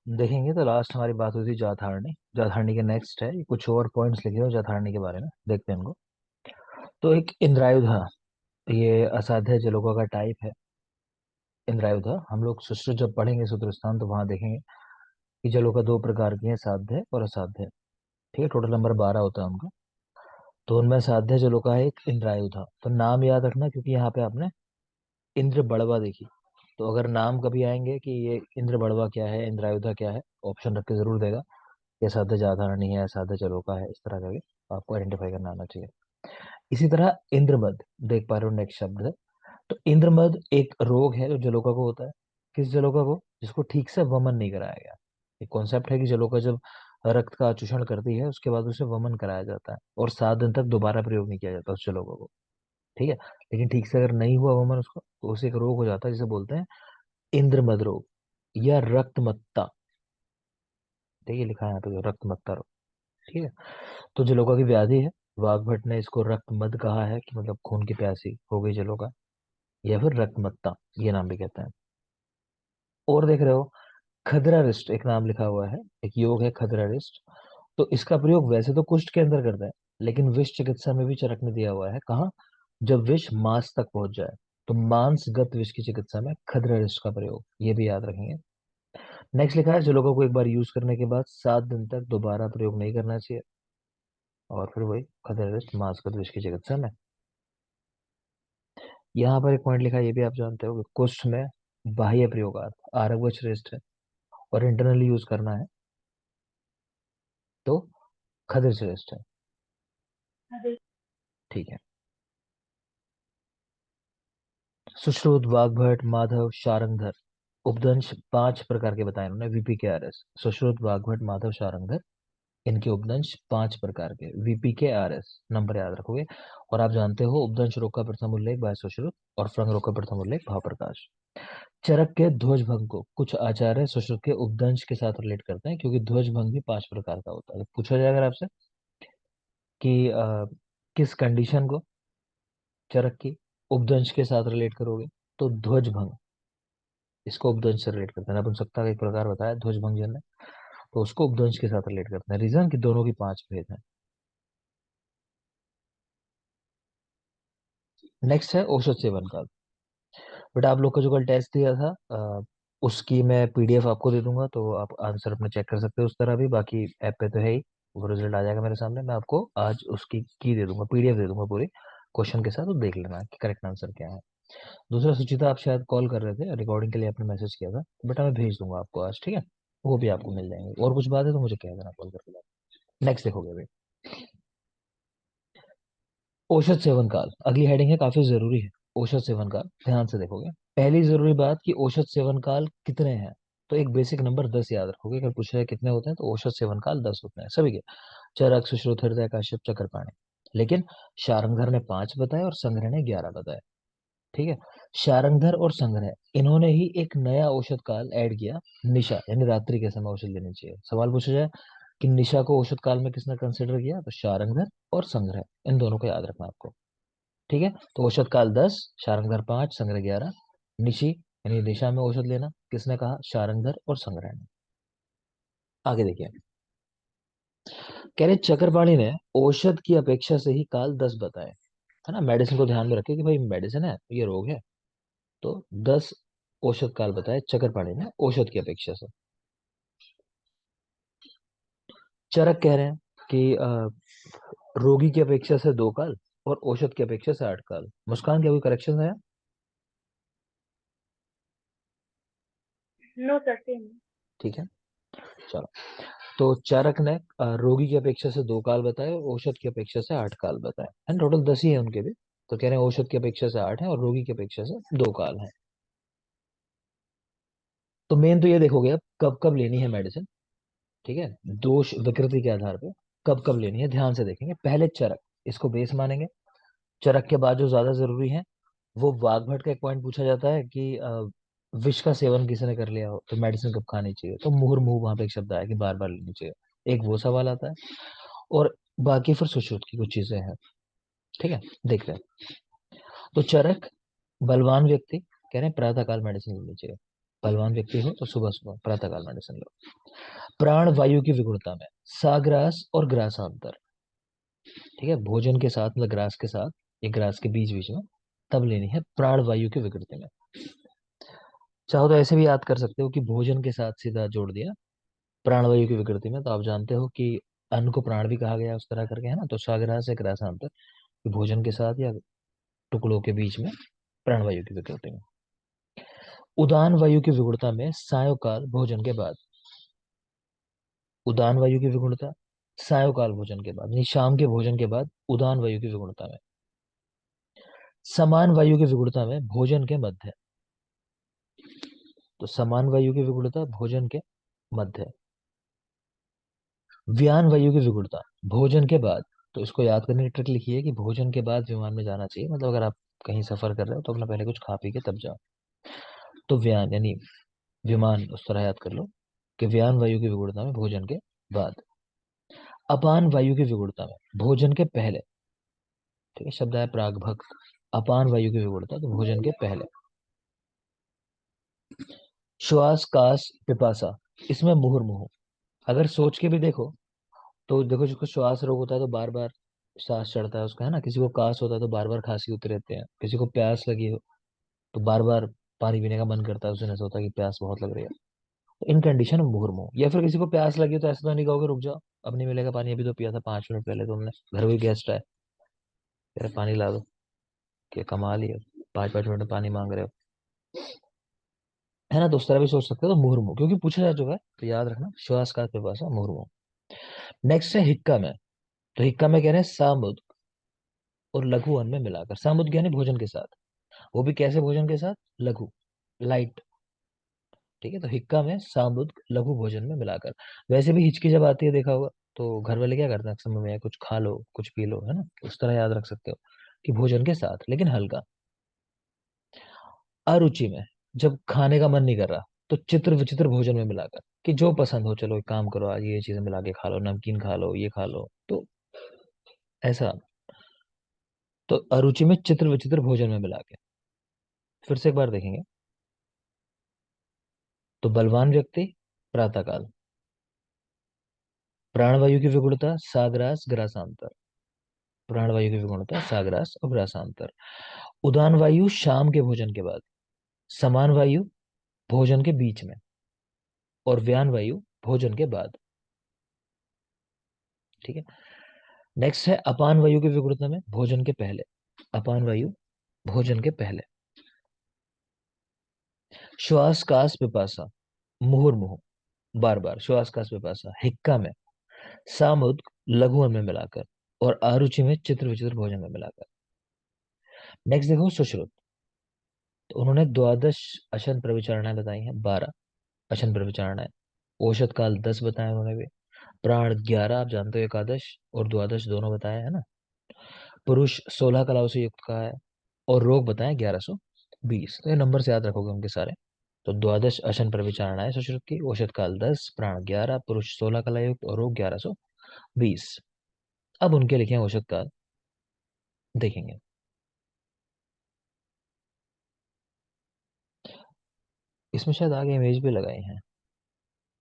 देखेंगे तो लास्ट हमारी बात हुई थी जाथारणी। जाथारणी के नेक्स्ट है, ये कुछ और पॉइंट्स लिखे हो जाथारणी के बारे में, देखते हैं इनको। तो एक इंद्रायुधा, ये असाध्य जलोका का टाइप है। इंद्रायुधा हम लोग सुश्रुत जब पढ़ेंगे सूत्र स्थान तो वहां देखेंगे कि जलोका दो प्रकार की है, साध्य और असाध्य। ठीक है, टोटल नंबर 12 होता है उनका। तो उनमें साध्य जलोका है एक इंद्रायुधा। तो नाम याद रखना, क्योंकि यहाँ पे आपने इंद्र बड़वा देखी। तो अगर नाम कभी आएंगे कि ये इंद्र बड़वा क्या है, इंद्रायुधा क्या है, ऑप्शन रख के जरूर देगा। ये साध्य जाधारणी है, साध्य जलोका है, इस तरह करके आपको आइडेंटिफाई करना आना चाहिए। इसी तरह इंद्रमद, देख पा रहे हो नेक्स्ट शब्द है। तो इंद्रमद एक रोग है जो जलोका को होता है। किस जलोका को? जिसको ठीक से वमन नहीं कराया गया। एक कॉन्सेप्ट है कि जलोका जब रक्त का चूषण करती है उसके बाद उसे वमन कराया जाता है और 7 दिन तक दोबारा प्रयोग नहीं किया जाता उस जलोका को। ठीक है, लेकिन ठीक से अगर नहीं हुआ वमन उसको तो उसे एक रोग हो जाता है जिसे बोलते हैं इंद्रमद रोग या रक्तमत्ता। देखिए लिखा है यहाँ पे रक्तमत्ता रोग। ठीक है, तो जलोका की व्याधि है। वाग्भट ने इसको रक्तमद कहा है कि मतलब खून की प्यासी हो गई जलोका, या फिर रक्तमत्ता ये नाम भी कहते हैं। और देख रहे हो खदरा रिस्ट एक नाम लिखा हुआ है, एक योग है खदरा रिस्ट। तो इसका प्रयोग वैसे तो कुष्ठ के अंदर करता है, लेकिन विष चिकित्सा में भी चरक ने दिया हुआ है। कहाँ? जब विष मांस तक पहुंच जाए, तो मांसगत विष की चिकित्सा में खदरा रिस्ट का प्रयोग, ये भी याद रखेंगे। नेक्स्ट लिखा है जलोका को एक बार यूज करने के बाद 7 दिन तक दोबारा प्रयोग नहीं करना चाहिए। और फिर वही खदरा रिस्ट मांसगत विष की चिकित्सा में। यहाँ पर एक पॉइंट लिखा है, ये भी आप जानते हो कि कुष्ठ में बाह्य प्रयोगार्थ आरव श्रेष्ठ है और इंटरनली यूज करना है तो खदिर श्रेष्ठ है। ठीक है, सुश्रुत वाग्भट माधव शारंगधर उपदंश 5 प्रकार के बताए उन्होंने, VPKRS। सुश्रुत वाग्भट माधव शारंगधर, इनके उपदंश 5 प्रकार के, VPKRS नंबर याद रखोगे। और आप जानते हो उपदंश रोग का प्रथम उल्लेख बाय सुश्रुत और फ्रंग रोग का प्रथम उल्लेख भाव प्रकाश। चरक के ध्वज भंग को कुछ आचार्य सुश्रुत के उपदंश के साथ रिलेट करते हैं, क्योंकि ध्वज भंग भी 5 प्रकार का होता है। तो पूछा जाएगा अगर आपसे कि किस कंडीशन को चरक की उपदंश के साथ रिलेट करोगे, तो ध्वज भंग, इसको उपदंश से रिलेट करते हैं। नपुंसकता का एक प्रकार बताया ध्वज भंग जन ने, तो उसको उपदंश के साथ रिलेट करते हैं। रीजन कि दोनों की 5 भेद हैं। नेक्स्ट है औषध सेवन काल। बेटा आप लोग का जो कल टेस्ट दिया था उसकी मैं PDF आपको दे दूंगा, तो आप आंसर अपने चेक कर सकते हो उस तरह भी। बाकी ऐप पे तो है ही, वो रिजल्ट आ जाएगा मेरे सामने। मैं आपको आज उसकी की दे दूंगा, PDF दे दूंगा पूरी क्वेश्चन के साथ, तो देख लेना कि करेक्ट आंसर क्या है। दूसरा, सुचिता आप शायद कॉल कर रहे थे, रिकॉर्डिंग के लिए आपने मैसेज किया था, तो बेटा मैं भेज दूंगा आपको आज। ठीक है, वो भी आपको मिल जाएंगे। और कुछ बात है तो मुझे कह देना कॉल करके। नेक्स्ट देखोगे भाई, औषध सेवन काल अगली हेडिंग है, काफी जरूरी है। औषध सेवन काल ध्यान से देखोगे। पहली जरूरी बात कि औषध सेवन काल कितने हैं। तो एक बेसिक नंबर 10 याद रखोगे। अगर पूछ रहे हैं कितने होते हैं, तो औषध सेवन काल 10 होते हैं सभी के। चरक सुश्रुत हृदय काश्यप चक्रपाणि। लेकिन शारंगधर ने 5 बताए और संग्रह ने 11 बताए। ठीक है, शारंगधर और संग्रह इन्होंने ही एक नया औषध काल ऐड किया, निशा यानी रात्रि के समय औषध लेनी चाहिए। सवाल पूछा जाए कि निशा को औषध काल में किसने कंसिडर किया, तो शारंगधर और संग्रह, इन दोनों को याद रखना आपको। ठीक है, तो औषध काल 10, शारंगधर 5, संग्रह 11। निशी यानी निशा में औषध लेना किसने कहा, शारंगधर और संग्रह ने। आगे देखिए, कह रहे चक्रपाणी ने औषध की अपेक्षा से ही काल 10 बताए। है ना, मेडिसिन को ध्यान में रखे कि भाई मेडिसिन है ये रोग है, तो 10 औषध काल बताए चक्रपाणी ने औषध की अपेक्षा से। चरक कह रहे हैं कि रोगी की अपेक्षा से 2 काल और औषध की अपेक्षा से 8 काल। मुस्कान, क्या कोई करेक्शन है? No sir, same. ठीक है, चलो। तो चारक ने रोगी की अपेक्षा से 2 काल बताए और औषध की अपेक्षा से 8 काल बताए, है टोटल 10 ही है उनके भी। तो कह रहे हैं औषध की अपेक्षा से 8 है और रोगी की अपेक्षा से 2 काल है। तो मेन तो ये देखोगे अब कब कब लेनी है मेडिसिन। ठीक है, दोष विकृति के आधार पे कब कब लेनी है ध्यान से देखेंगे। पहले चरक, इसको बेस मानेंगे। चरक के बाद जो ज्यादा जरूरी है, वो वाग्भट का एक पॉइंट पूछा जाता है कि विष का सेवन किसी ने कर लिया हो तो मेडिसिन कब खानी चाहिए, तो मुहुर्मुहु वहां पे एक शब्द आया कि बार बार लेनी चाहिए। एक वो सवाल आता है। और बाकी फिर सुश्रुत की कुछ चीजें हैं। ठीक है, देखते हैं। तो चरक, बलवान व्यक्ति, कह रहे हैं प्रातः काल मेडिसिन लेनी चाहिए। बलवान व्यक्ति हो तो सुबह सुबह प्रातः काल मेडिसिन लो। प्राण वायु की विगुणता में साग्रास और ग्रासांतर, ठीक है, भोजन के साथ मतलब ग्रास के साथ या ग्रास के बीच बीच में तब लेनी है प्राण वायु की विकृति में। चाहो तो ऐसे भी याद कर सकते हो कि भोजन के साथ सीधा जोड़ दिया प्राण वायु की विकृति में, तो आप जानते हो कि अन्न को प्राण भी कहा गया उस तरह करके, है ना। तो साग्रास से ग्रासांतर कि भोजन के साथ या टुकड़ों के बीच में प्राण वायु की विकृति में। उदान वायु की विगुणता में सायोकाल भोजन के बाद, उदान वायु की विगुणता सायोकाल भोजन के बाद यानी शाम के भोजन के बाद उदान वायु की विगुणता में। समान वायु की विगुणता में भोजन के मध्य, तो समान वायु की विगुणता भोजन के मध्य। व्यान वायु की विगुणता भोजन के बाद, तो इसको याद करने की ट्रिक लिखी है कि भोजन के बाद विमान में जाना चाहिए, मतलब अगर आप कहीं सफर कर रहे हो तो अपना पहले कुछ खा पी के तब जाओ। तो व्यान यानी विमान उस तरह याद कर लो कि व्यान वायु की विगुणता में भोजन के बाद। अपान वायु की विगुणता में भोजन के पहले, ठीक है, शब्द है प्रागभक्त। अपान वायु की विगुणता तो भोजन के पहले। श्वास कास पिपासा, इसमें मुहुर्मुहु, अगर सोच के भी देखो तो देखो, जिसको श्वास रोग होता है तो बार बार सांस चढ़ता है उसका, है ना। किसी को कास होता है तो बार बार खांसी होती रहती है। किसी को प्यास लगी हो तो बार बार पानी पीने का मन करता है, उसे ऐसा होता है कि प्यास बहुत लग रही है। तो इन कंडीशन में मुहुर्मुहु, या फिर किसी को प्यास लगी हो तो ऐसा तो नहीं कहोगे रुक जाओ अब नहीं मिलेगा पानी, अभी तो पिया था 5 मिनट पहले तुमने, घर कोई गेस्ट आए, यार पानी ला दो, क्या कमाल ही है, 5 5 मिनट में पानी मांग रहे हो, है ना। तो उस तरह भी सोच सकते हो। तो मुहुर्मुहु क्योंकि पूछा जा चुका है तो याद रखना, श्वास का पिपासा मुहुर्मुहु। नेक्स्ट है हिक्का में, तो हिक्का में कह रहे हैं सामुद और लघु अन्न में मिलाकर। सामुद यानी भोजन के साथ, वो भी कैसे भोजन के साथ, लघु, लाइट, ठीक है। तो हिक्का में सामुद लघु भोजन में मिलाकर। वैसे भी हिचकी जब आती है देखा होगा तो घर वाले क्या करते हैं, समय में कुछ खा लो कुछ पी लो, है ना। उस तरह याद रख सकते हो कि भोजन के साथ लेकिन हल्का। अरुचि में, जब खाने का मन नहीं कर रहा तो चित्र विचित्र भोजन में मिलाकर, कि जो पसंद हो, चलो एक काम करो आज ये चीजें मिला के खा लो, नमकीन खा लो, ये खा लो, तो ऐसा। तो अरुचि में चित्र विचित्र भोजन में मिला के। फिर से एक बार देखेंगे। तो बलवान व्यक्ति प्रातःकाल, प्राणवायु की विगुणता साग्रास ग्रासांतर, प्राणवायु की विगुणता साग्रास और ग्रासांतर। उदान वायु शाम के भोजन के बाद, समान वायु भोजन के बीच में, और व्यान वायु भोजन के बाद, ठीक है। नेक्स्ट है अपान वायु की विगुणता में भोजन के पहले, अपान वायु भोजन के पहले। श्वास कास पिपासा मुहुर्मुहु, बार बार श्वास कास पिपासा हिक्का में, सामुद लघु में मिलाकर, और आरुचि में चित्र विचित्र भोजन में मिलाकर। नेक्स्ट देखो सुश्रुत, तो उन्होंने द्वादश अशन प्रविचारणाएं बताई हैं, 12 अशन प्रविचारणाएं। औषध काल 10 बताए उन्होंने भी। प्राण 11, आप जानते हो एकादश और द्वादश दोनों बताया है ना। पुरुष 16 कलाओं से युक्त का है, और रोग बताए 1120। तो ये नंबर से याद रखोगे उनके सारे। तो द्वादश अशन प्रविचारणाएं सुश्रुत की, औषध काल 10, प्राण 11, पुरुष 16 कला युक्त और रोग 1120। अब उनके लिखे हैं औषध काल, देखेंगे। इसमें शायद आगे इमेज भी लगाई है,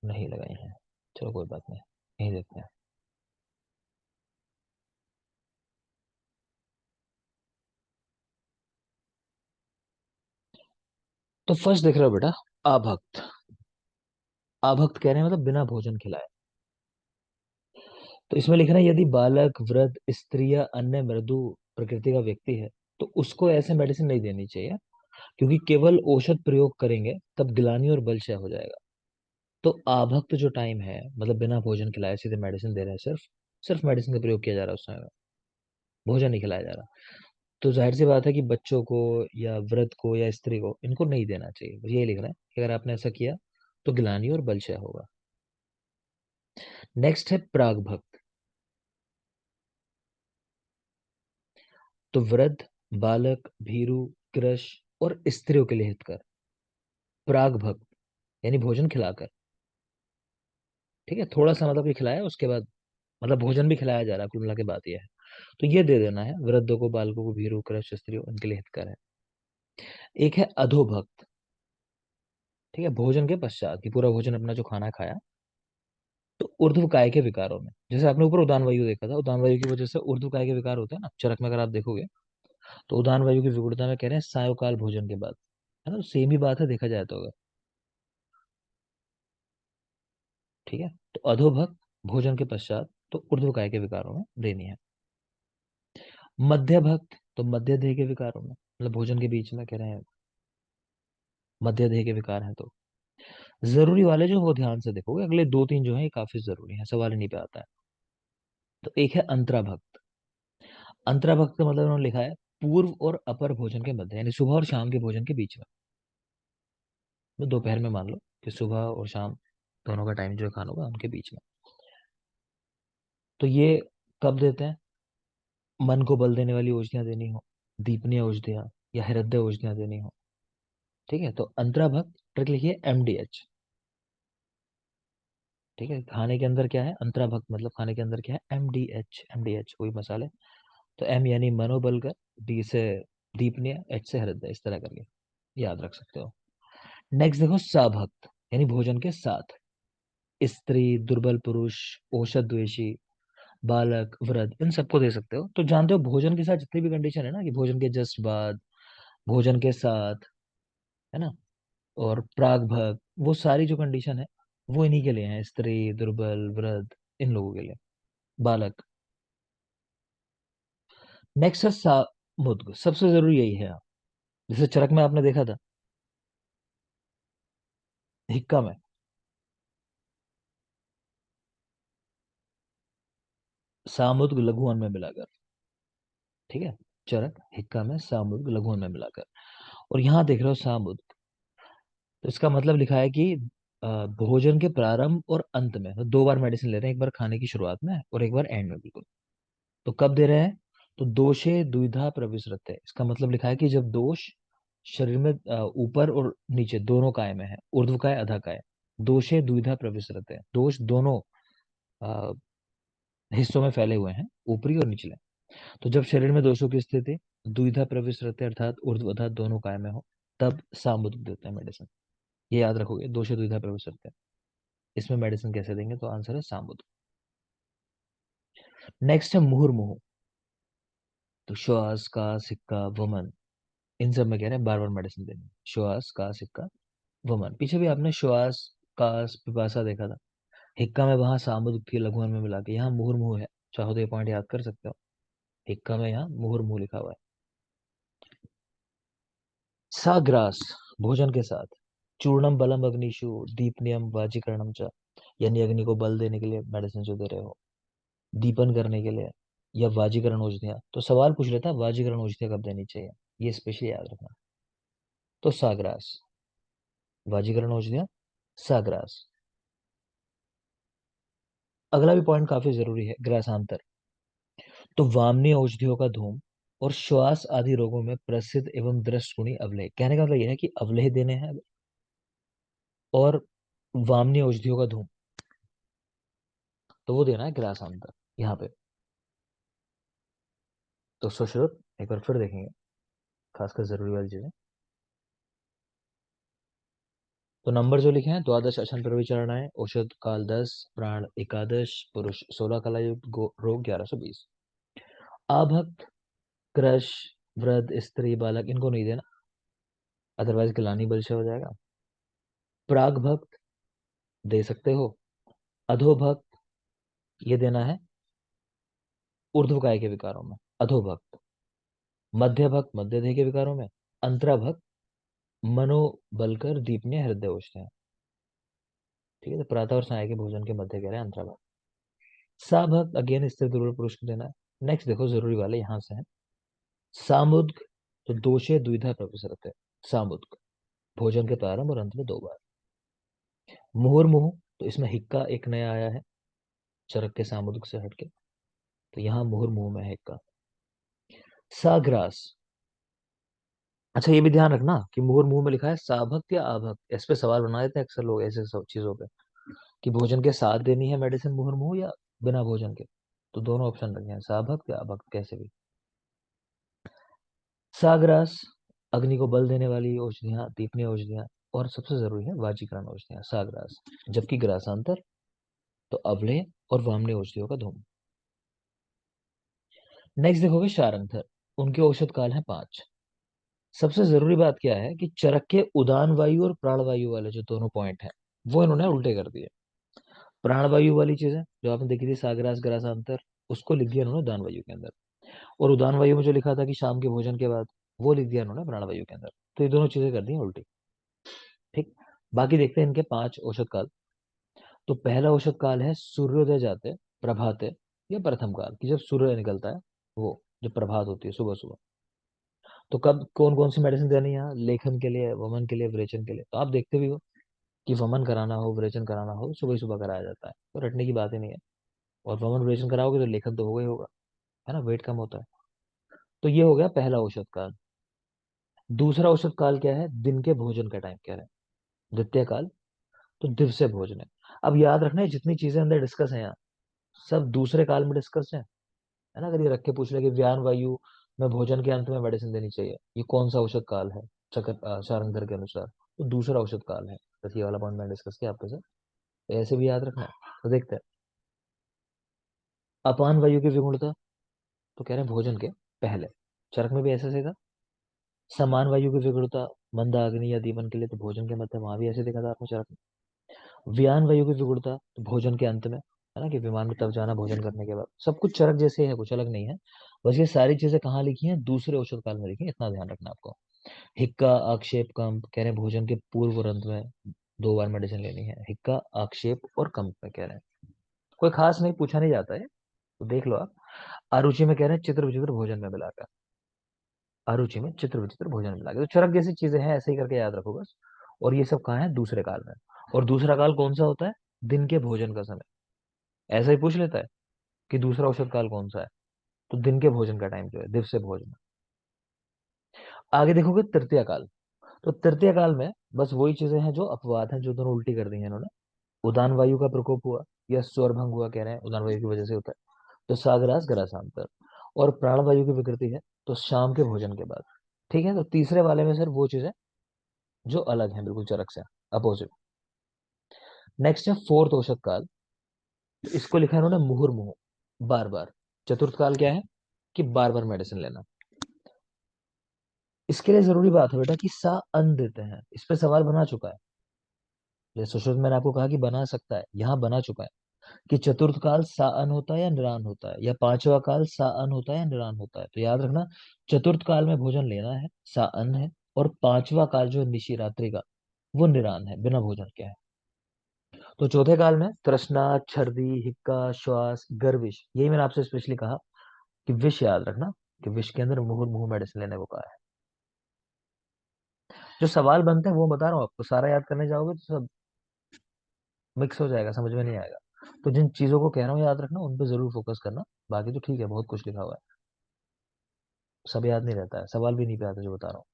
नहीं लगाई है, चलो कोई बात नहीं, यही देखते हैं। तो फर्स्ट देख रहे हो बेटा, आभक्त। आभक्त कह रहे हैं मतलब बिना भोजन खिलाए। तो इसमें लिखना है यदि बालक वृद्ध स्त्री या अन्य मृदु प्रकृति का व्यक्ति है तो उसको ऐसे मेडिसिन नहीं देनी चाहिए, क्योंकि केवल औषध प्रयोग करेंगे तब गिलानी और बलक्षय हो जाएगा। तो आभक्त जो टाइम है मतलब बिना भोजन खिलाए सीधे मेडिसिन दे रहे हैं, सिर्फ सिर्फ मेडिसिन का प्रयोग किया जा रहा है उस समय में, भोजन नहीं खिलाया जा रहा। तो जाहिर सी बात है कि बच्चों को या वृद्ध को या स्त्री को इनको नहीं देना चाहिए, बस यही लिखना है कि अगर आपने ऐसा किया तो गिलानी और बलशय होगा। नेक्स्ट है प्राग भक्त, तो वृद्ध, बालक, भीरू, कृश और स्त्रियों के लिए हितकर। प्राग भक्त यानी भोजन खिलाकर, ठीक है, थोड़ा सा मतलब ये खिलाया उसके बाद मतलब भोजन भी खिलाया जा रहा है, कुल मिला के बात यह है। तो ये दे देना है, वृद्धों को, बालकों को, भीरू, कृश, स्त्रियों, इनके लिए हितकर है। एक है अधोभक्त, ठीक है, भोजन के पश्चात कि पूरा भोजन अपना जो खाना खाया, तो ऊर्ध्वकाय के विकारों में, जैसे आपने ऊपर उदान वायु देखा था, उदान वायु की वजह से ऊर्ध्वकाय के विकार होते हैं ना चरक में, अगर आप देखोगे तो उदान वायु की विगुणता में कह रहे हैं सायकाल भोजन के बाद, है ना, सेम ही बात है देखा जाए तो अगर। ठीक है, तो अधोभक भोजन के पश्चात, तो ऊर्ध्वकाय के विकारों में देनी है। मध्य भक्त तो मध्य देह के विकारों में, मतलब भोजन के बीच में कह रहे हैं मध्य देह के विकार हैं, तो जरूरी वाले जो वो ध्यान से देखोगे, अगले दो तीन जो है ये काफी जरूरी है, सवाल नहीं पे आता है। तो एक है अंतरा भक्त। अंतरा भक्त का मतलब उन्होंने लिखा है पूर्व और अपर भोजन के मध्य, यानी सुबह और शाम के भोजन के बीच में। तो दोपहर में मान लो कि सुबह और शाम दोनों का टाइम जो है खानों का उनके बीच में। तो ये कब देते हैं? मन को बल देने वाली औषधियां देनी हो, दीपनीय औषधियां या हृदय औषधियां देनी हो। ठीक है, तो अंतरा भक्त ट्रिक लिखिए एमडीएच। ठीक है, खाने के अंदर क्या है, अंतरा भक्त मतलब खाने के अंदर क्या है, एमडीएच, एमडीएच वही मसाले। तो एम यानी मनोबल का, डी से दीपनीय, एच से हृदय, इस तरह करके याद रख सकते हो। नेक्स्ट देखो साभक्त, यानी भोजन के साथ, स्त्री, दुर्बल पुरुष, औषध द्वेषी, बालक, वृद्ध, इन सबको दे सकते हो। तो जानते हो भोजन के साथ जितनी भी कंडीशन है ना, कि भोजन के जस्ट बाद, भोजन के साथ, है ना, और प्राग भग, वो सारी जो कंडीशन है वो इन्हीं के लिए है, स्त्री, दुर्बल, वृद्ध, इन लोगों के लिए, बालक। नेक्स्ट है सामुद्ग, सबसे जरूरी यही है। जैसे चरक में आपने देखा था, हिक्का में सामुद्ग लघु अन्न में मिलाकर। ठीक है, चरक हिक्का में सामुद्ग लघु अन्न में मिलाकर। और यहाँ देख रहे हो सामुद्ग, तो इसका मतलब लिखा है कि भोजन के प्रारंभ और अंत में, तो दो बार मेडिसिन ले रहे हैं, एक बार खाने की शुरुआत में और एक बार एंड में, बिल्कुल। तो कब दे रहे हैं? तो दोषे द्विधा प्रविशृत है, इसका मतलब लिखा है कि जब दोष शरीर में ऊपर और नीचे दोनों काय में है, ऊर्ध्वकाय अधाकाय, दोषे द्विधा प्रविशृत है, दोष दोनों अ, हिस्सों में फैले हुए हैं, ऊपरी और निचले। तो जब शरीर में दोषों की स्थिति द्विधा प्रविशृत है, अर्थात ऊर्ध्व अधः दोनों काय में हो, तब सामुद्रिक देते हैं मेडिसिन। ये याद रखोगे, दोषे द्विधा प्रविशृत है, इसमें मेडिसिन कैसे देंगे, तो आंसर है सामुद्रिक। नेक्स्ट है मुहुर्मुहु। तो श्वास का सिक्का वमन, इन सब में कह रहे हैं बार बार मेडिसिन देनी, श्वास का सिक्का वमन। पीछे भी आपने श्वास का पिपासा देखा था, हिक्का में वहां सामुद थी लघुवन में मिला के, यहाँ मुहुर्मुहु है, चाहो तो ये पॉइंट याद कर सकते हो, हिक्का में यहाँ मुहुर्मुहु लिखा हुआ है। साग्रास भोजन के साथ, चूर्णम बलम अग्निशु दीपनियम वाजीकरणम च, यानी अग्नि को बल देने के लिए मेडिसिन जो दे रहे हो, दीपन करने के लिए, या वाजीकरण औषधियां। तो सवाल पूछ लेता वाजीकरण औषधियां कब देनी चाहिए, ये स्पेशली याद रखना। तो साग्रास, वाजीकरण औषधियां, साग्रास। अगला भी पॉइंट काफी जरूरी है, ग्रासांतर। तो वामनी औषधियों का धूम और श्वास आदि रोगों में प्रसिद्ध एवं दृष्टगुणी अवलेह, कहने का मतलब यह है कि अवलेह देने हैं, और वामनी औषधियों का धूम, तो वो देना है ग्रासांतर यहाँ पे। तो सुश्रुत एक बार फिर देखेंगे, खासकर जरूरी वाली चीजें। तो नंबर जो लिखे हैं, द्वादश अशन प्रविचरणाएं, औषध काल 10, प्राण एकादश, पुरुष 16 कलायुक्त, रोग 1120। आभक्त, क्रश, वृद्ध, स्त्री, बालक, इनको नहीं देना, अदरवाइज गिलानी बल से हो जाएगा। प्राग भक्त दे सकते हो, अधोभक्त ये देना है ऊर्ध्वकाय के विकारों में, अधोभक्त। मध्य भक्त मध्य देह के विकारों में, अंतरा भक्त मनोबलकर दीपनीय हृदय औषध है। ठीक है, तो प्रातः और साय के भोजन के मध्य कह रहे हैं अंतरा भक्त। सा भक्त अगेन स्त्री दुर्बल पुरुष को देना है। नेक्स्ट देखो जरूरी वाले यहां से है, सामुद्ग, तो दोषे द्विधा प्रविशरते, सामुद्ग भोजन के प्रारंभ और अंत में दो बार। मुहुर्मुहु, तो इसमें हिक्का एक नया आया है, चरक के सामुद्रिक से हटके, तो यहाँ मुहुर्मुहु में है हिक्का। साग्रास, अच्छा ये भी ध्यान रखना कि मुहुर्मुहु में लिखा है साभक्त या आभक्त, इस पे सवाल बना देते हैं अक्सर लोग ऐसे सब चीजों पे, कि भोजन के साथ देनी है मेडिसिन मुहुर्मुहु या बिना भोजन के। तो दोनों ऑप्शन रखे हैं, साभक्त या आभक्त, कैसे भी। साग्रास, अग्नि को बल देने वाली औषधियां, दीपनीय औषधियां, और सबसे जरूरी है वाजीकरण औषधियां, साग्रास। जबकि ग्रासांतर तो अवलेय और वामने औषधियों का धूम। नेक्स्ट देखोगे शारंगधर, उनके औषध काल है 5। सबसे जरूरी बात क्या है कि चरक के उदान वायु और प्राणवायु वाले जो दोनों पॉइंट हैं वो इन्होंने उल्टे कर दिए। प्राणवायु वाली चीजें जो आपने देखी थी साग्रास ग्रासांतर, उसको लिख दिया इन्होंने उदान वायु के अंदर। और उदान वायु में जो लिखा था कि शाम के भोजन के बाद, वो लिख दिया इन्होंने प्राणवायु के अंदर। तो ये दोनों चीजें कर दी हैं उल्टी। ठीक। बाकी देखते हैं इनके 5 औषध काल। तो पहला औषध काल है सूर्योदय जाते प्रभाते या प्रथम काल, कि जब सूर्य निकलता है, वो जो प्रभात होती है सुबह सुबह। तो कब कौन कौन सी मेडिसिन देनी है यहाँ, लेखन के लिए, वमन के लिए, विरेचन के लिए। तो आप देखते भी हो कि वमन कराना हो, विरेचन कराना हो, सुबह ही सुबह कराया जाता है, तो रटने की बात ही नहीं है। और वमन विरेचन कराओगे तो लेखन तो होगा ही होगा, है ना, वेट कम होता है। तो ये हो गया पहला औषध काल। दूसरा औषध काल क्या है, दिन के भोजन का टाइम क्या है, द्वितीय काल। तो दिवसे भोजन है। अब याद रखना है जितनी चीजें अंदर डिस्कस है यहाँ, सब दूसरे काल में डिस्कस है ना। अगर ये रख के पूछ ले कि व्यान वायु में भोजन के अंत में मेडिसिन देनी चाहिए, ये कौन सा औषध काल है चक्र शारंगधर के अनुसार, तो दूसरा औषध काल है। तो ये वाला पॉइंट मैं डिस्कस किया आपके साथ, तो ऐसे भी याद रखना है। तो देखते हैं अपान वायु की विगुणता, तो कह रहे हैं भोजन के पहले, चरक में भी ऐसे से था। समान वायु की विगुणता मंदाग्नि या दीपन के लिए, तो भोजन के मध्य, वहां भी ऐसे देखा था आपने चरक में। व्यान वायु की विगुणता तो भोजन के अंत में, है ना, कि विमान में तब जाना भोजन करने के बाद। सब कुछ चरक जैसे है, कुछ अलग नहीं है। बस ये सारी चीजें कहाँ लिखी हैं, दूसरे औषध काल में लिखी हैं, इतना ध्यान रखना आपको। हिक्का आक्षेप कंप, कह रहे हैं भोजन के पूर्व और अंत में 2 बार मेडिसिन लेनी है। हिक्का आक्षेप और कंप में कह रहे हैं, कोई खास नहीं, पूछा नहीं जाता है, तो देख लो आप। अरुचि में कह रहे हैं चित्र विचित्र भोजन में मिलाकर, अरुचि में चित्र विचित्र भोजन में मिलाकर। तो चरक जैसी चीजें हैं, ऐसे ही करके याद रखो बस। और ये सब कहाँ है, दूसरे काल में। और दूसरा काल कौन सा होता है, दिन के भोजन का समय। ऐसा ही पूछ लेता है कि दूसरा औषध काल कौन सा है, तो दिन के भोजन का टाइम जो है, दिवसे भोजन। आगे देखोगे तृतीय काल। तो तृतीय काल में बस वही चीजें हैं जो अपवाद हैं, जो दोनों उल्टी कर दी हैं इन्होंने। उदान वायु का प्रकोप हुआ या स्वर भंग हुआ, कह रहे हैं उदान वायु की वजह से होता है, तो सागरास ग्रासांतर। और प्राण वायु की विकृति है तो शाम के भोजन के बाद। ठीक है, तो तीसरे वाले में सर वो चीजें जो अलग है बिल्कुल चरक से, अपोजिट। नेक्स्ट है फोर्थ औषध काल। तो इसको लिखा है उन्होंने मुहुर्मुहु, बार बार। चतुर्थ काल क्या है, कि बार बार मेडिसिन लेना। इसके लिए जरूरी बात है बेटा कि सा अन देते हैं, इस पे सवाल बना चुका है। जैसे सुश्रुत मैंने आपको कहा कि बना सकता है, यहाँ बना चुका है कि चतुर्थ काल सा अन होता है या निरान होता है, या पांचवा काल सा अन होता है या निरान होता है। तो याद रखना, चतुर्थ काल में भोजन लेना है, सा अन है। और पांचवा काल जो है निशी रात्रि का, वो निरान है, बिना भोजन के है। तो चौथे काल में तृष्णा, छर्दी, हिक्का, श्वास, गर्विश, यही मैंने आपसे स्पेशली कहा कि विष याद रखना, कि विष के अंदर मुहुर मुहु मेडिसिन लेने को कहा है। जो सवाल बनते हैं वो बता रहा हूँ आपको, सारा याद करने जाओगे तो सब मिक्स हो जाएगा, समझ में नहीं आएगा। तो जिन चीजों को कह रहा हूँ याद रखना, उन पे जरूर फोकस करना। बाकी तो ठीक है, बहुत कुछ लिखा हुआ है, सब याद नहीं रहता है, सवाल भी नहीं पे आते जो बता रहा हूँ।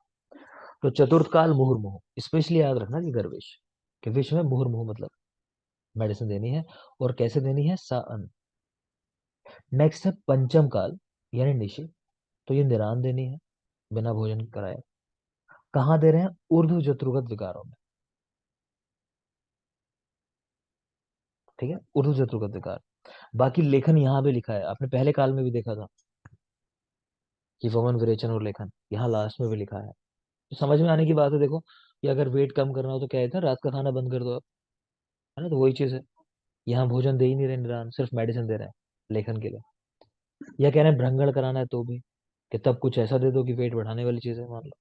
तो चतुर्थ काल मुहुर्मुहु, स्पेशली याद रखना कि गर्विश, कि विष में मुहुर्मुहु मतलब मेडिसिन देनी है। और कैसे देनी है, सा अन। नेक्स्ट है पंचम काल, यानी निशी। तो ये निरान देनी है, बिना भोजन कराए। कहाँ दे रहे हैं, ऊर्ध्व जत्रुगत विकारों में। ठीक है, ऊर्ध्व जत्रुगत विकार। बाकी लेखन यहाँ भी लिखा है, आपने पहले काल में भी देखा था कि वमन विरेचन और लेखन, यहाँ लास्ट में भी लिखा है। तो समझ में आने की बात है, देखो कि अगर वेट कम करना हो तो क्या है था, रात का खाना बंद कर दो आप, है ना। तो वही चीज है, यहाँ भोजन दे ही नहीं रहे निरान, सिर्फ मेडिसिन दे रहे हैं लेखन के लिए। या कह रहे हैं भ्रंगण कराना है तो भी, कि तब कुछ ऐसा दे दो कि वेट बढ़ाने वाली चीज है, मान लो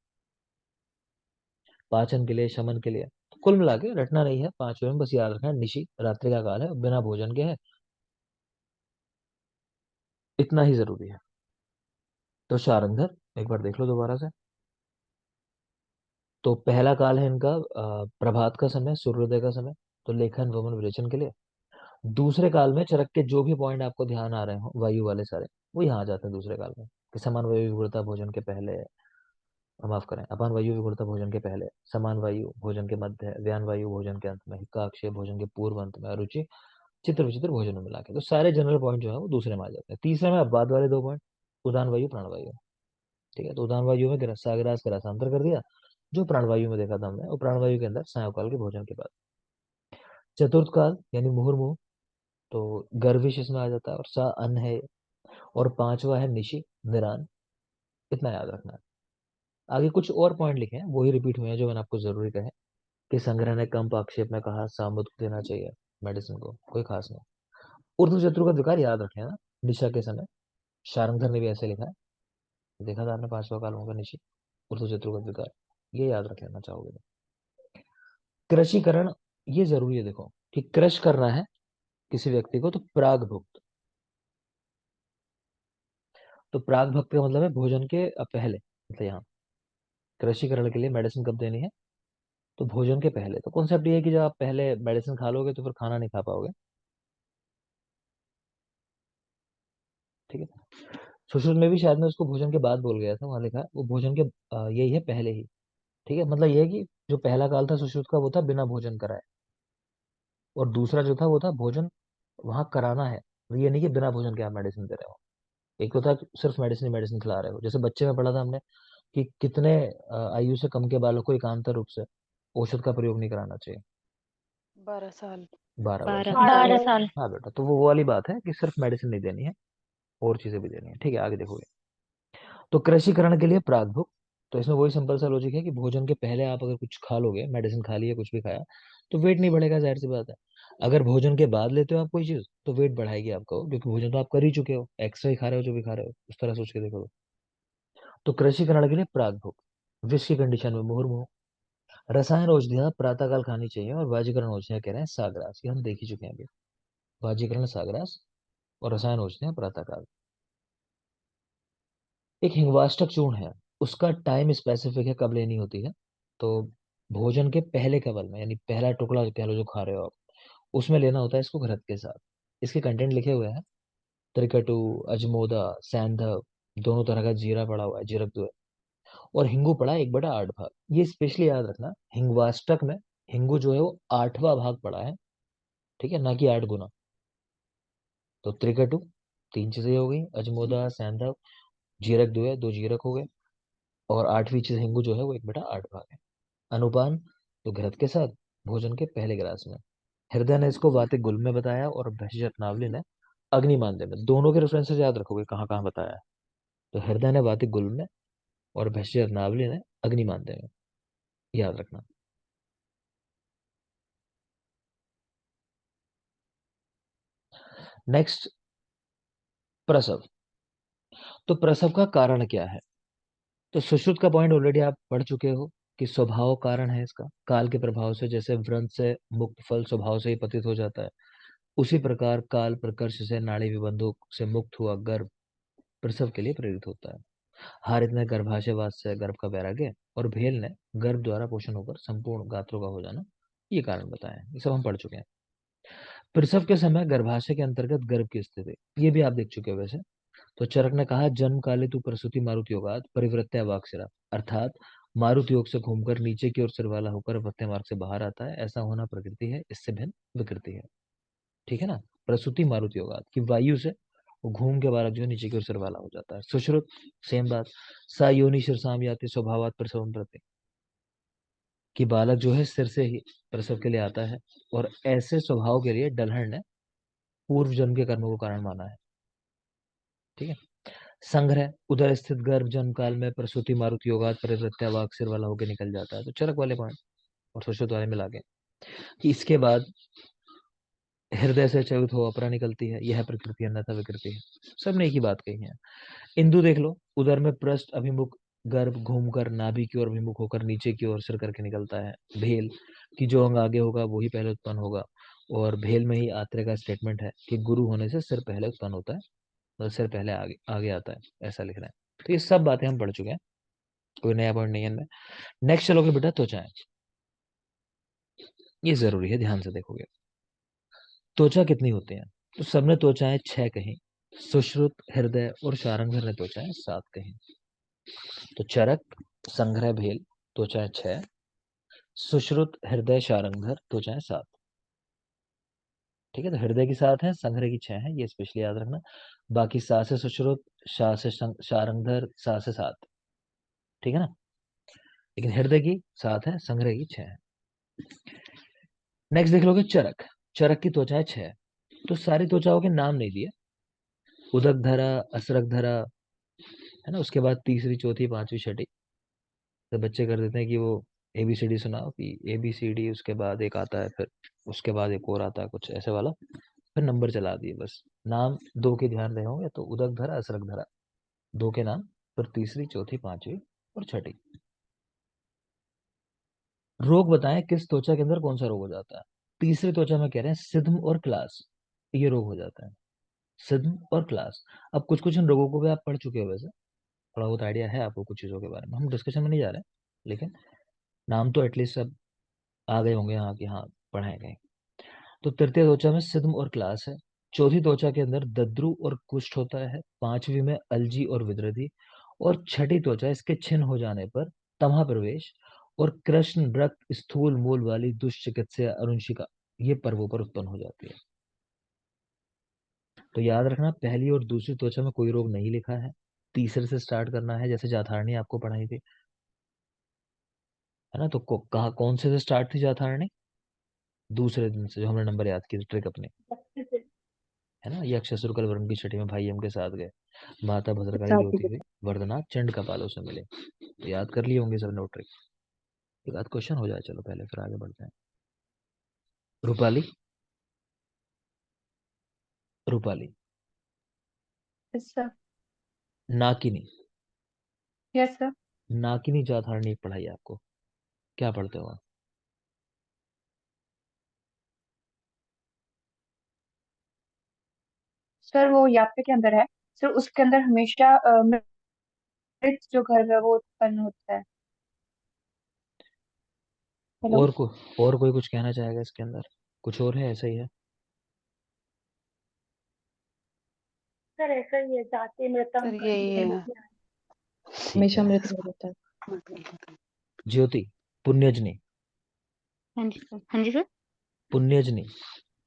पाचन के लिए, शमन के लिए। तो कुल मिला के रटना नहीं है, 5 में बस याद रखना है, निशी रात्रि का काल है, बिना भोजन के है, इतना ही जरूरी है। तो शारंगधर एक बार देख लो दोबारा से। तो पहला काल है इनका प्रभात का समय, सूर्योदय का समय, तो लेखन वमन विरेचन के लिए। दूसरे काल में चरक के जो भी पॉइंट आपको ध्यान आ रहे हो, वायु वाले सारे, वो यहाँ आ जाते हैं दूसरे काल में। कि समान वायु विगुणता भोजन के पहले, माफ करें, अपान वायु विगुणता भोजन के पहले, समान वायु भोजन के मध्य, व्यान वायु भोजन के अंत में, हिक्का अक्षय भोजन के पूर्व अंत में, अरुचि चित्र विचित्र भोजन में मिला के। तो सारे जनरल पॉइंट जो है वो दूसरे में आ जाते हैं। तीसरे में अपवाद वाले 2 पॉइंट, उदान वायु प्राण वायु। ठीक है, तो उदान वायु में सागरास का रसांतर कर दिया, जो प्राणवायु में देखा था हमने, वो प्राणवायु के अंदर सायंकाल के भोजन के बाद। चतुर्थ काल यानी मुहुर्मुहु, तो गर्भिश इसमें आ जाता है, और सा अन्न है। और पांचवा है निशि, निरान। इतना याद रखना है। आगे कुछ और पॉइंट लिखे हैं, वही रिपीट हुए हैं जो मैंने आपको जरूरी कहे, कि संग्रह ने कम आक्षेप में कहा सामुद को देना चाहिए मेडिसिन को, कोई खास नहीं। ऊर्ध्व शत्रु का विकार याद रखे ना, निशा के समय शारंगधर ने भी ऐसे लिखा है, देखा था आपने पांचवा काल होगा निशि, ऊर्ध्व शत्रु का विकार, ये याद रख लेना चाहोगे तो। कृषिकरण, ये जरूरी है देखो, कि क्रश करना है किसी व्यक्ति को तो प्राग भुक्त। तो प्राग भक्त का मतलब है भोजन के पहले, मतलब यहाँ कृषिकरण के लिए मेडिसिन कब देनी है, तो भोजन के पहले। तो कॉन्सेप्ट ये है कि जब आप पहले मेडिसिन खा लोगे तो फिर खाना नहीं खा पाओगे। ठीक है। सुश्रुत में भी शायद मैं उसको भोजन के बाद बोल गया था, वहां लिखा है वो भोजन के यही है पहले ही। ठीक है, मतलब ये है कि जो पहला काल था सुश्रुत का, वो था बिना भोजन कराए। और दूसरा जो था वो था भोजन वहां कराना है। ये नहीं कि बिना भोजन के आप मेडिसिन दे रहे हो। एक तो था कि सिर्फ मेडिसिन ही मेडिसिन खिला रहे हो, जैसे बच्चे में पढ़ा था हमने कि कितने आयु से कम के बालक को एकांतर रूप से औषध का प्रयोग नहीं कराना चाहिए। 12 साल। 12 वर्ष। 12 साल। हाँ बेटा, तो वो वाली बात है कि सिर्फ मेडिसिन नहीं देनी है, और चीजें भी देनी है। ठीक है, आगे देखोगे। तो कृषिकरण के लिए प्रागभुक, तो इसमें वही सिंपल सा लॉजिक है कि भोजन के पहले आप अगर कुछ खा लोगे, मेडिसिन खा ली है, कुछ भी खाया, तो वेट नहीं बढ़ेगा, जाहिर सी बात है। अगर भोजन के बाद लेते हो आप कोई चीज, तो वेट बढ़ाएगी आपका वो, क्योंकि भोजन तो आप कर ही चुके हो, एक्स्ट्रा ही खा रहे हो जो भी खा रहे हो, उस तरह सोच के देखो तो कृषिकरण के लिए प्रागभुक। विष की कंडीशन में मुहुर्मुहु। रसायन औषधियां प्रातःकाल खानी चाहिए, और वाजीकरण औषधियां कह रहे हैं साग्रास, ये हम देख ही चुके हैं अभी। वाजीकरण साग्रास, और रसायन औषधियां प्रातःकाल। एक हिंगवाष्टक चूर्ण है, उसका टाइम स्पेसिफिक है कब लेनी होती है, तो भोजन के पहले कवल में, यानी पहला टुकड़ा कह लो जो खा रहे हो आप, उसमें लेना होता है इसको घृत के साथ। इसके कंटेंट लिखे हुए हैं, त्रिकटु, अजमोदा, सैंधव, दोनों तरह का जीरा पड़ा हुआ है, जीरक दो है, और हिंगू पड़ा है 1/8 भाग। ये स्पेशली याद रखना, हिंगवाष्टक में हिंगू जो है वो 8वां भाग पड़ा है, ठीक है, ना कि 8 गुना। तो त्रिकटु, तीन चीजें हो गई, अजमोदा, सैंधव, जीरक दो है, दो जीरक हो गए, और 8वीं चीज हिंगू जो है वो 1/8 भाग है। अनुपान, तो घृत के साथ भोजन के पहले गिलास में। हृदय ने इसको वातिक गुल में बताया, और भैषज रत्नावली ने अग्निमांद्य में। दोनों के रेफरेंसेस याद रखोगे कहाँ कहाँ बताया है। तो हृदय ने वातिक गुल में, और भैषज रत्नावली ने अग्निमांद्य में, याद रखना। नेक्स्ट, प्रसव। तो प्रसव का कारण क्या है, तो सुश्रुत का पॉइंट ऑलरेडी आप पढ़ चुके हो, कि स्वभाव कारण है इसका, काल के प्रभाव से, जैसे व्रंत से मुक्त फल स्वभाव से ही पतित हो जाता है, उसी प्रकार काल प्रकर्ष से नाड़ी विबंधों से मुक्त हुआ गर्भ प्रसव के लिए प्रेरित होता है। हारित ने गर्भाशयवास से गर्भ का वैराग्य, और भेल ने गर्भ द्वारा पोषण होकर संपूर्ण गात्रों का हो जाना, ये कारण बताया है। ये सब हम पढ़ चुके हैं। प्रसव के समय गर्भाशय के अंतर्गत गर्भ की स्थिति, ये भी आप देख चुके हो वैसे। तो चरक ने कहा, जन्म काले तू प्रसूति मारुत योगात परिवृत्या वाक्सिरा, अर्थात मारुत योग से घूमकर नीचे की ओर सिर वाला होकर वत्य मार्ग से बाहर आता है, ऐसा होना प्रकृति है, इससे भिन्न विकृति है। ठीक है ना। प्रसूति मारुत योगात, कि वायु से वो घूम के बालक जो है नीचे की ओर सिर वाला हो जाता है। सुश्रुत, सेम बात। सा योनि शीर्षाम याति स्वभावात प्रसवम प्रति, कि बालक जो है सिर से ही प्रसव के लिए आता है, और ऐसे स्वभाव के लिए डलहन ने पूर्व जन्म के कर्मों को कारण माना है। ठीक है। संग्रह, उदर स्थित गर्भ जन्म काल में प्रसूति मारुत योगात परिवृत्या वाग सिर वाला होकर निकल जाता है। तो चरक वाले पॉइंट और सुश्रुत वाले मिला के, कि इसके बाद हृदय से चयुत हो अपरा निकलती है, यह प्रकृति अन्यथा विकृति है। सबने एक ही बात कही है। इंदु देख लो, उदर में पृष्ठ अभिमुख गर्भ घूमकर नाभि की ओर अभिमुख होकर नीचे की ओर सिर करके निकलता है। भेल, कि जो अंग आगे होगा वही पहले उत्पन्न होगा, और भेल में ही आत्रे का स्टेटमेंट है कि गुरु होने से सिर पहले उत्पन्न होता है, मतलब सिर पहले आगे आगे आता है, ऐसा लिख रहे हैं। तो ये सब बातें हम पढ़ चुके हैं, कोई नया पॉइंट नहीं है इनमें। नेक्स्ट चलोगे बेटा, त्वचाएं। ये जरूरी है, ध्यान से देखोगे। त्वचा कितनी होती है, तो सबने त्वचाएं 6 कही। सुश्रुत, हृदय और शारंगधर ने त्वचाएं 7 कही। तो चरक, संग्रह, भेल, त्वचाएं 6, सुश्रुत, हृदय, शारंगधर त्वचाएं 7। ठीक है, तो हृदय की 7 है, संग्रह की 6 है, ये स्पेशली याद रखना। बाकी सा से सुश्रुत, शा से शारंगधर, सा से 7। ठीक है ना। लेकिन हृदय की 7 है, संग्रह की 6 है। नेक्स्ट देख लोगे चरक। चरक की त्वचाएं 6 है। तो सारी त्वचाओं के नाम नहीं दिए। उदक धरा, असरक धरा, है ना, उसके बाद तीसरी, चौथी, पांचवी, छठी। तो बच्चे कर देते हैं कि वो ABCD सुनाओ, कि ABCD, उसके बाद एक आता है, फिर उसके बाद एक और आता है कुछ ऐसे वाला, फिर नंबर चला दिए बस। नाम दो के ध्यान रहे होंगे, तो उदक धरा, असरक धरा, दो के नाम, फिर तीसरी, चौथी, पांचवी और छठी। रोग बताएं किस त्वचा के अंदर कौन सा रोग हो जाता है। तीसरी त्वचा में कह रहे हैं सिद्म और क्लास, ये रोग हो जाता है, सिद्म और क्लास। अब कुछ कुछ इन रोगों को भी आप पढ़ चुके हो वैसे, थोड़ा बहुत आइडिया है आपको कुछ चीजों के बारे में, हम डिस्कशन में नहीं जा रहे, लेकिन नाम तो एटलीस्ट सब आ गए होंगे यहाँ की, हाँ पढ़ाए गए। तो तृतीय त्वचा में सिद्म और क्लास है। चौथी त्वचा के अंदर दद्रु और कुष्ठ होता है। पांचवी में अलजी और विद्रधि। और छठी त्वचा इसके छिन्न हो जाने पर तमहा प्रवेश और कृष्ण रक्त स्थूल मूल वाली दुष्चिकित्सा अनुशिका, ये पर्वों पर उत्पन्न हो जाती है। तो याद रखना, पहली और दूसरी त्वचा में कोई रोग नहीं लिखा है। तीसरे से स्टार्ट करना है, जैसे जाथारणी आपको पढ़ाई थी, है ना। तो कहा कौन से स्टार्ट थी जाथारणी? दूसरे दिन से, जो हमने नंबर याद की ट्रिक अपने, है ना। ये अक्षय शुक्ल वर्ण की छठी में भाई हम के साथ गए, माता भद्रकाली रोती हुई वर्धना चंड कपालों से मिले। तो याद कर लिए होंगे सब नोट ट्रिक। एक आध क्वेश्चन हो जाए, चलो पहले फिर आगे बढ़ते हैं। Rupali. Rupali. Yes sir. Nakini. Yes sir. Nakini जाथारणी पढ़ाई आपको, क्या पढ़ते हो आप? सर वो यात्रा के अंदर है। सर उसके अंदर हमेशा मृत जो घर है वो उत्पन्न होता है। हेलो। और को और कोई कुछ कहना चाहेगा इसके अंदर? कुछ और है, ऐसा ही है? सर ऐसा ही है, जाते मृतम सर यही करके है, ठीक हमेशा है। मृत घर होता है। ज्योति। पुण्यजनी। हाँ जी सर, हाँ जी सर। पुण्यजनी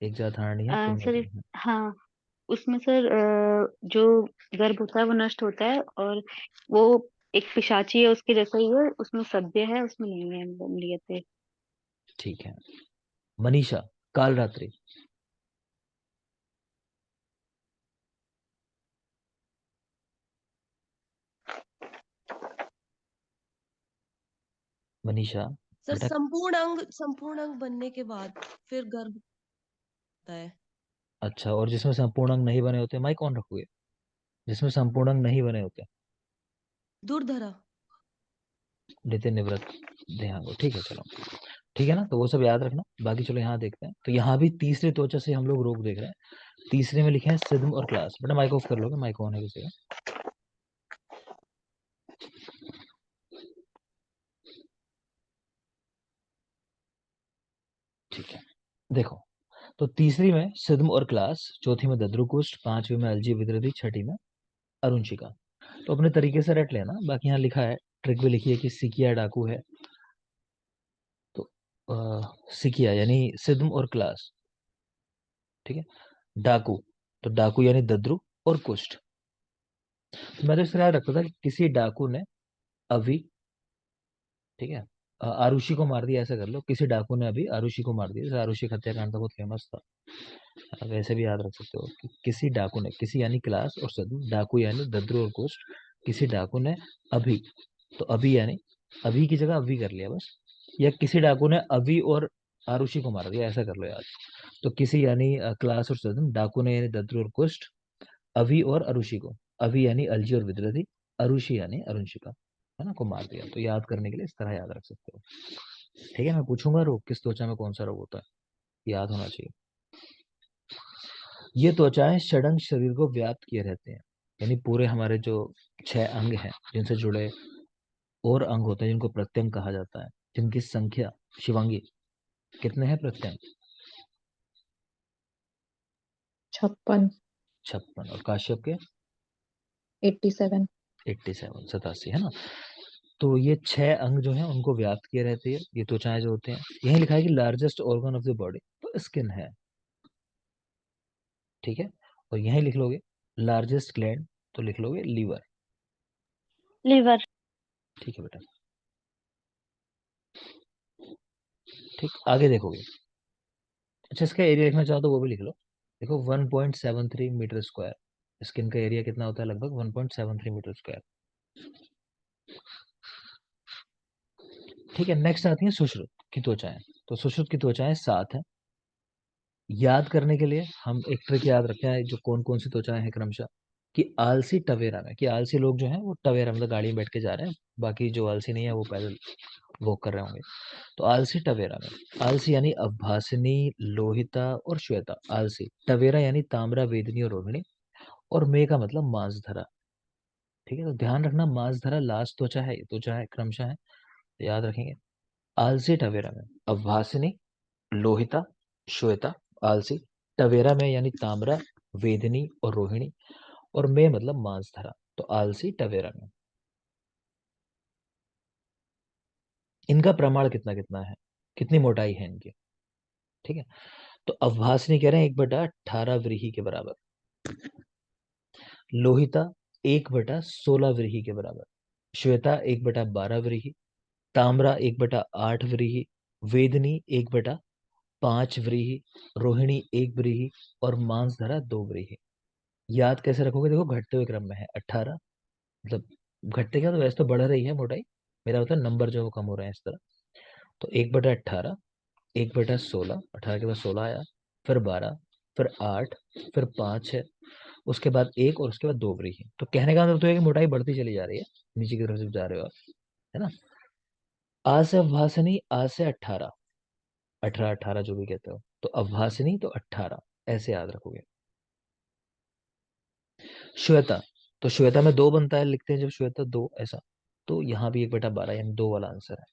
एक जाथारणी है, सर पुण्यजनी है। हाँ, उसमें सर जो गर्भ होता है वो नष्ट होता है, और वो एक पिशाची है उसके जैसा ही है, उसमें सद्य है, उसमें नहीं है अम्लीयते। ठीक है। मनीषा। काल रात्रि। मनीषा सर बेटा। संपूर्ण अंग बनने के बाद फिर गर्भ होता है। अच्छा, और जिसमें संपूर्ण अंग नहीं बने होते, माइक कौन रखोगे? जिसमें संपूर्ण अंग नहीं बने होते? दुर्धरा। नितिन निवृत्त। ध्यान दो, ठीक है चलो। ठीक है ना, तो वो सब याद रखना। बाकी चलो यहाँ देखते हैं, तो यहाँ भी तीसरी त्वचा से हम लोग रोग देख रहे हैं। तीसरे में लिखे हैं सिद्म और क्लास। बेटा माइक ऑफ कर लोगे? माइक ऑन है किसी का? ठीक है। देखो, तो तीसरी में सिद्म और क्लास, चौथी में दद्रुकुष्ठ, पांचवी में अलजी विद्रधि, छठी में अरुणशिका। तो अपने तरीके से रट लेना। बाकी यहाँ लिखा है, ट्रिक भी लिखी है कि सिकिया डाकू है। तो सिकिया यानी सिद्म और क्लास, ठीक है। डाकू, तो डाकू यानी दद्रु और कुष्ठ। मैं तो इस तरह रखता था कि किसी डाकू ने अभी, ठीक है, आरुषि को मार दिया, ऐसा कर लो। किसी डाकू ने अभी आरुषि को मार दिया, जैसे आरुषि हत्याकांड तो बहुत फेमस था। आप वैसे भी याद रख सकते हो कि किसी डाकू ने, किसी यानी क्लास और सदु, डाकू यानी दद्रु और कुष्ठ, किसी डाकू ने अभी, तो अभी यानी अभी की जगह अभी कर लिया बस। या किसी डाकू ने अभी और आरुषि को मार दिया, ऐसा कर लो याद। तो किसी यानी क्लास और सदन, डाकू ने यानी दद्रु और कुष्ठ, अभी और अरुषि को, अभी यानी अलजी और विद्रधि, अरुषि यानी अरुणशिका, है ना, को मार दिया। तो याद करने के लिए इस तरह याद रख सकते हो। ठीक है, मैं पूछूंगा रोग किस त्वचा में कौन सा रोग होता है, याद होना चाहिए। ये त्वचाएं षडंग शरीर को व्याप्त किए रहते हैं, यानी पूरे हमारे जो 6 अंग हैं जिनसे जुड़े और अंग होते हैं, जिनको प्रत्यंग कहा जाता है, जिनकी संख्या, शिवांगी, कितने हैं प्रत्यंग? 56। 56। और काश्यप के? 87। 87, 87, है ना। तो ये 6 अंग जो हैं उनको व्याप्त किए रहते हैं ये त्वचाएं जो होते हैं। यही लिखा है कि largest organ of the body तो स्किन है, ठीक है। और यही लिख लोगे लार्जेस्ट ग्लैंड, तो लिख लोगे लीवर। लीवर। ठीक है बेटा। ठीक, आगे देखोगे। अच्छा, इसका एरिया लिखना चाहो तो वो भी लिख लो। देखो 1.73 मीटर स्क्वायर, स्किन का एरिया कितना होता है? लगभग 1.73 मीटर स्क्वायर। ठीक है, नेक्स्ट आती है सुश्रुत की त्वचाएं। तो सुश्रुत की त्वचाएं 7 है। याद करने के लिए हम एक ट्रिक याद रखते हैं, जो कौन कौन सी त्वचाएं हैं क्रमशः, कि आलसी टवेरा में, कि आलसी लोग जो हैं वो टवेरा मतलब गाड़ी में बैठ के जा रहे हैं, बाकी जो आलसी नहीं है वो पैदल वॉक कर रहे होंगे। तो आलसी टवेरा में, आलसी यानी अभासिनी, लोहिता और श्वेता। आलसी टवेरा यानी ताम्रा, वेदनी और रोहिणी। और मे का मतलब मांसधरा। ठीक है, तो ध्यान रखना मांसधरा लास्ट त्वचा है, ये त्वचा है क्रमशः है, तो याद रखेंगे। आलसी टवेरा में अभासिनी, लोहिता, श्वेता, आलसी। टवेरा में यानी ताम्रा, वेदनी और रोहिणी। और मे मतलब मांसधरा, तो आलसी टवेरा में। इनका प्रमाण कितना कितना है, कितनी मोटाई है इनकी? ठीक है, तो अभासिनी कह रहे हैं 1/18 व्रीहि के बराबर। लोहिता 1/16 व्रीहि के बराबर। श्वेता 1/12 व्रीहि। ताम्रा 1/8 व्रीहि। वेदनी 1/5 व्रीहि। रोहिणी 1 व्रीहि। और मांसधरा 2 व्रीहि। याद कैसे रखोगे? देखो घटते हुए क्रम में है 18, मतलब घटते क्या, तो वैसे तो बढ़ रही है मोटाई, मेरा होता है नंबर जो है वो कम हो रहे हैं इस तरह। तो 1/18, 1/16, 18 के बाद 16 आया, फिर 12, फिर 8, फिर 5 है, उसके बाद 1 और उसके बाद 2 व्रीहि। तो कहने का मतलब तो है कि मोटाई बढ़ती चली जा रही है, नीचे की तरफ से जा रहे हो आप, है ना। आ से अभासनी, आ से 18, 18 18 जो भी कहते हो, तो अभासनी तो 18, ऐसे याद रखोगे। श्वेता, तो श्वेता में 2 बनता है, लिखते हैं जब श्वेता 2 ऐसा, तो यहाँ भी 1/12 यानी 2 वाला आंसर है।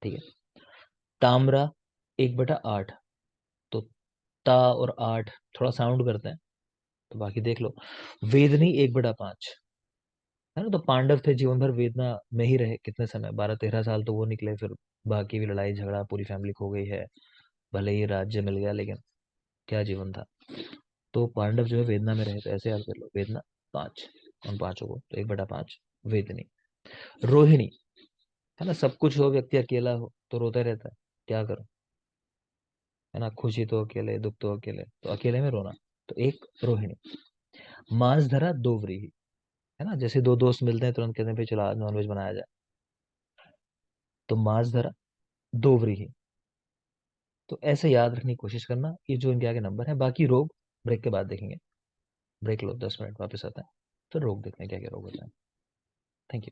ठीक है, ताम्रा 1/8, तो ता और 8 थोड़ा साउंड करते हैं, तो बाकी देख लो। वेदनी 1/5, है ना। तो पांडव थे जीवन भर वेदना में ही रहे, कितने समय, 12 13 साल तो वो निकले, फिर बाकी भी लड़ाई झगड़ा, पूरी फैमिली खो गई है, भले ही राज्य मिल गया लेकिन क्या जीवन था। तो पांडव जो है वेदना में रहे, तो ऐसे याद कर लो, वेदना 5, उन पांचों को, तो 1/5 वेदनी। रोहिणी, है ना, सब कुछ हो, व्यक्ति अकेला हो तो रोता रहता है, क्या करो, है ना, खुशी तो अकेले, दुख तो अकेले, तो अकेले में रोना, तो एक रोहिणी। मांसधरा 2 व्रीहि, है ना, जैसे 2 दोस्त मिलते हैं तुरंत कहते हैं भाई चलो आज नॉनवेज बनाया जाए, तो मांसधरा 2 व्रीहि। तो ऐसे याद रखने की कोशिश करना, ये जो इनके आगे नंबर है। बाकी रोग ब्रेक के बाद देखेंगे, ब्रेक लो 10 मिनट, वापस आते हैं, फिर रोग देखते हैं क्या क्या रोग होता है। Thank you.